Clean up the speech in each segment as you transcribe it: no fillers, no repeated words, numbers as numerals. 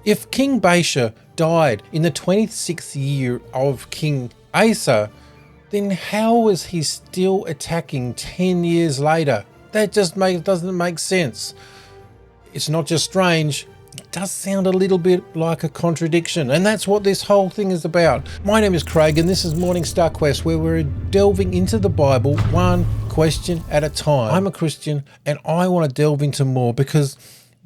If King Baasha died in the 26th year of King Asa, then how is he still attacking 10 years later? That just doesn't make sense. It's not just strange, it does sound a little bit like a contradiction, and that's what this whole thing is about. My name is Craig, and this is Morning Star Quest, where we're delving into the Bible one question at a time. I'm a Christian, and I want to delve into more because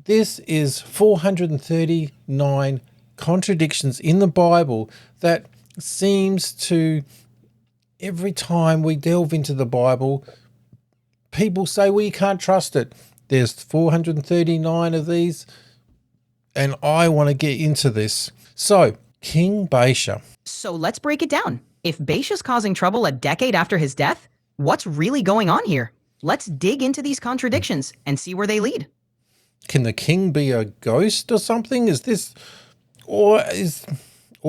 this is 439 contradictions in the Bible that seems to, every time we delve into the Bible, people say, well, you can't trust it. There's 439 of these, and I want to get into this. So, King Baasha. So let's break it down. If Baasha's causing trouble a decade after his death, what's really going on here? Let's dig into these contradictions and see where they lead. Can the king be a ghost or something? Or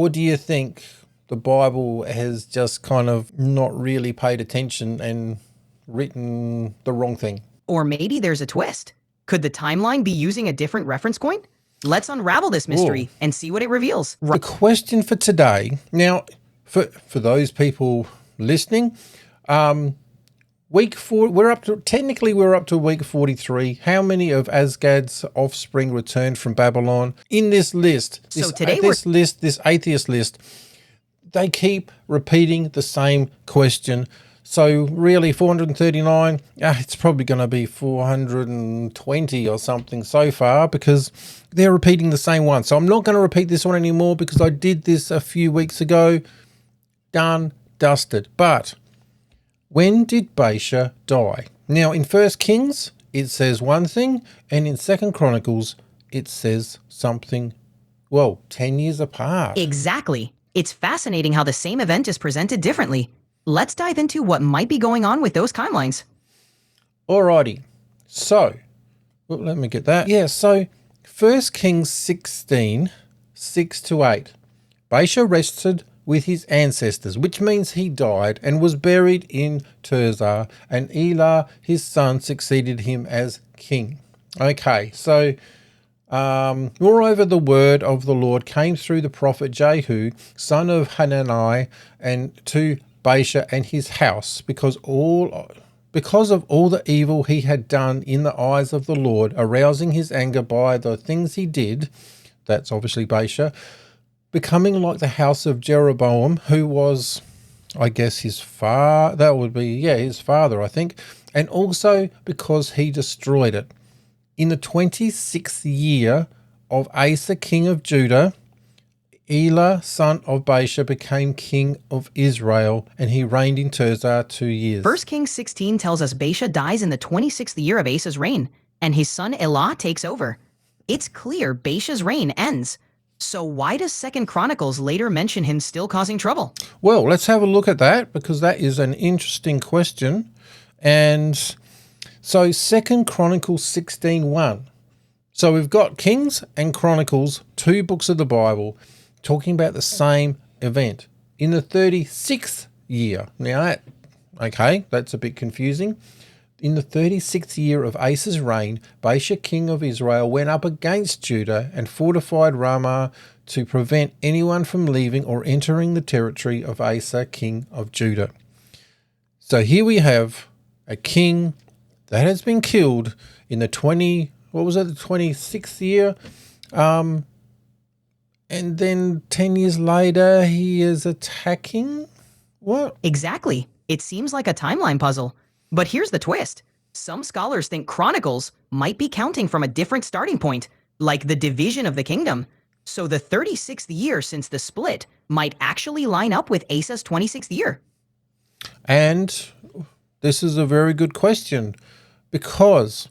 do you think the Bible has just kind of not really paid attention and written the wrong thing? Or maybe there's a twist. Could the timeline be using a different reference point? Let's unravel this mystery and see what it reveals. The question for today, now, for those people listening, week 4, we're up to week 43. How many of Asgad's offspring returned from Babylon? In this list, this atheist list, they keep repeating the same question. So really 439, it's probably going to be 420 or something so far because they're repeating the same one. So I'm not going to repeat this one anymore because I did this a few weeks ago. Done, dusted. But when did Baasha die? Now in 1 Kings, it says one thing, and in 2 Chronicles, it says something, 10 years apart. Exactly. It's fascinating how the same event is presented differently. Let's dive into what might be going on with those timelines. Alrighty. So, let me get that. Yeah, so 1 Kings 16, 6-8. Baasha rested with his ancestors, which means he died and was buried in Tirzah, and Elah, his son, succeeded him as king. Okay, so moreover, the word of the Lord came through the prophet Jehu, son of Hanani, and to Baasha and his house, because of all the evil he had done in the eyes of the Lord, arousing his anger by the things he did. That's obviously Baasha, becoming like the house of Jeroboam, who was, I guess, his father. That would be, his father, I think. And also because he destroyed it. In the 26th year of Asa, king of Judah, Elah, son of Baasha, became king of Israel, and he reigned in Tirzah 2 years. 1 Kings 16 tells us Baasha dies in the 26th year of Asa's reign, and his son Elah takes over. It's clear Baasha's reign ends. So why does 2 Chronicles later mention him still causing trouble? Well, let's have a look at that, because that is an interesting question. And so 2 Chronicles 16:1. So we've got Kings and Chronicles, 2 books of the Bible, talking about the same event in the 36th year. Now, that's a bit confusing. In the 36th year of Asa's reign, Baasha, king of Israel, went up against Judah and fortified Ramah to prevent anyone from leaving or entering the territory of Asa, king of Judah. So here we have a king that has been killed in the 26th year. And then 10 years later, he is attacking? What? Exactly. It seems like a timeline puzzle. But here's the twist. Some scholars think Chronicles might be counting from a different starting point, like the division of the kingdom. So the 36th year since the split might actually line up with Asa's 26th year. And this is a very good question because,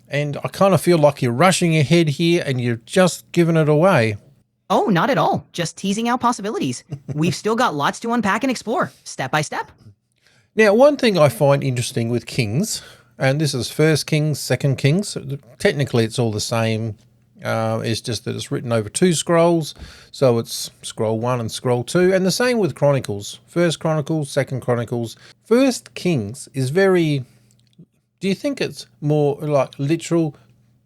and I kind of feel like you're rushing ahead here and you're just giving it away. Oh, not at all. Just teasing out possibilities. We've still got lots to unpack and explore, step by step. Now, one thing I find interesting with Kings, and this is 1 Kings, 2 Kings, technically it's all the same. It's just that it's written over 2 scrolls, so it's scroll 1 and scroll 2, and the same with Chronicles, 1 Chronicles, 2 Chronicles. 1 Kings is very, do you think it's more like literal,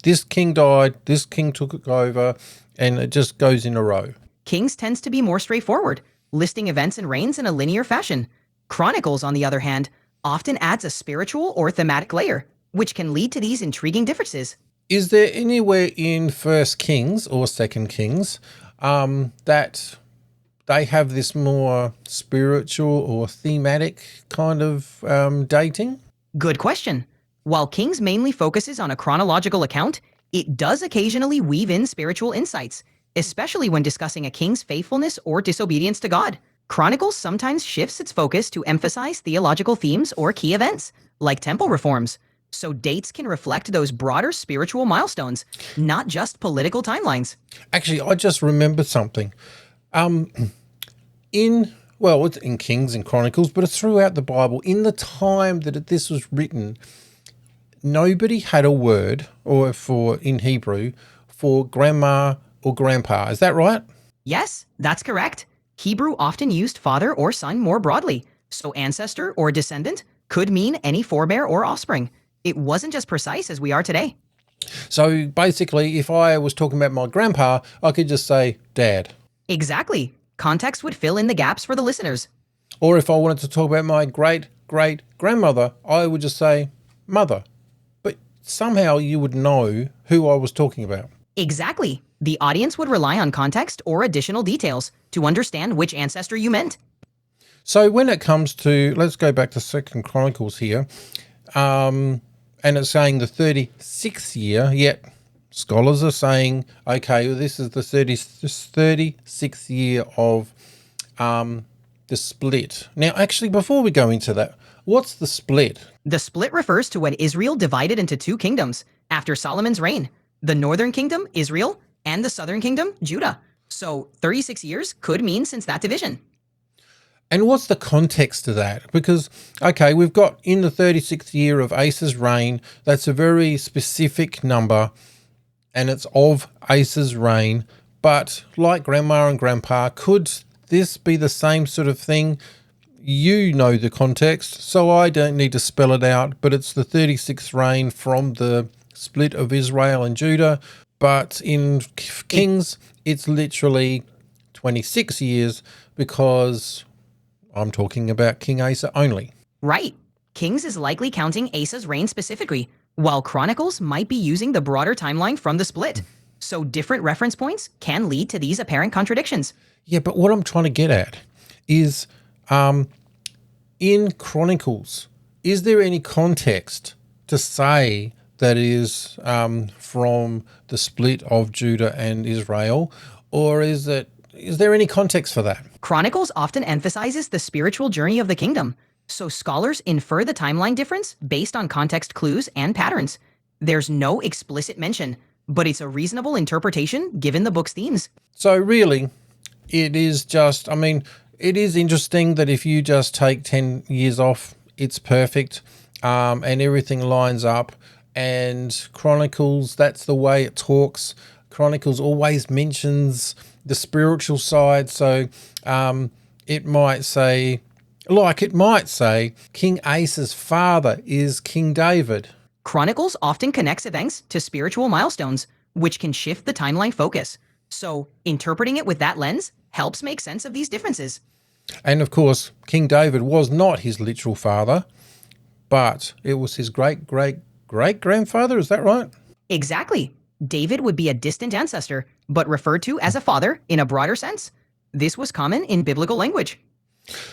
this king died, this king took over, and it just goes in a row. Kings tends to be more straightforward, listing events and reigns in a linear fashion. Chronicles, on the other hand, often adds a spiritual or thematic layer, which can lead to these intriguing differences. Is there anywhere in First Kings or Second Kings that they have this more spiritual or thematic kind of dating? Good question. While Kings mainly focuses on a chronological account, it does occasionally weave in spiritual insights, especially when discussing a king's faithfulness or disobedience to God. Chronicles sometimes shifts its focus to emphasize theological themes or key events, like temple reforms, so dates can reflect those broader spiritual milestones, not just political timelines. Actually, I just remembered something. It's in Kings and Chronicles, but it's throughout the Bible. In the time that this was written, nobody had a word, in Hebrew, for grandma or grandpa. Is that right? Yes, that's correct. Hebrew often used father or son more broadly, so ancestor or descendant could mean any forebear or offspring. It wasn't just precise as we are today. So basically, if I was talking about my grandpa, I could just say dad. Exactly. Context would fill in the gaps for the listeners. Or if I wanted to talk about my great-great-grandmother, I would just say mother. But somehow you would know who I was talking about. Exactly. The audience would rely on context or additional details to understand which ancestor you meant. So when it comes to, let's go back to Second Chronicles here, and it's saying the 36th year, yet scholars are saying, okay, well, this is the 36th year of the split. Now, actually, before we go into that, what's the split? The split refers to when Israel divided into two kingdoms after Solomon's reign. The northern kingdom, Israel, and the southern kingdom, Judah. So 36 years could mean since that division. And what's the context to that? Because, okay, we've got in the 36th year of Asa's reign, that's a very specific number, and it's of Asa's reign. But like grandma and grandpa, could this be the same sort of thing? You know the context, so I don't need to spell it out, but it's the 36th reign from the split of Israel and Judah. But in Kings, it's literally 26 years because I'm talking about King Asa only. Right. Kings is likely counting Asa's reign specifically, while Chronicles might be using the broader timeline from the split. So different reference points can lead to these apparent contradictions. Yeah, but what I'm trying to get at is in Chronicles, is there any context to say that is from the split of Judah and Israel, or is there any context for that? Chronicles often emphasizes the spiritual journey of the kingdom, so scholars infer the timeline difference based on context clues and patterns. There's no explicit mention, but it's a reasonable interpretation given the book's themes. So really, it is just, it is interesting that if you just take 10 years off, it's perfect, and everything lines up. And Chronicles, that's the way it talks. Chronicles always mentions the spiritual side. So it might say King Asa's father is King David. Chronicles often connects events to spiritual milestones, which can shift the timeline focus. So interpreting it with that lens helps make sense of these differences. And of course, King David was not his literal father, but it was his great-great-great-grandfather. Is that right? Exactly. David would be a distant ancestor, but referred to as a father in a broader sense. This was common in biblical language.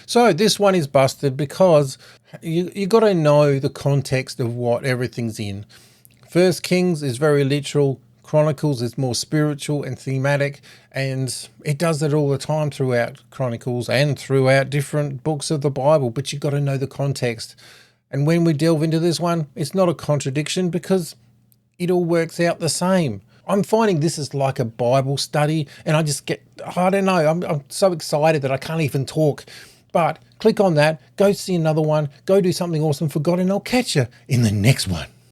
So this one is busted because you got to know the context of what everything's in. First Kings is very literal. Chronicles is more spiritual and thematic, and it does that all the time throughout Chronicles and throughout different books of the Bible, but you got to know the context. And when we delve into this one, it's not a contradiction because it all works out the same. I'm finding this is like a Bible study, and I don't know, I'm so excited that I can't even talk. But click on that, go see another one, go do something awesome for God, and I'll catch you in the next one.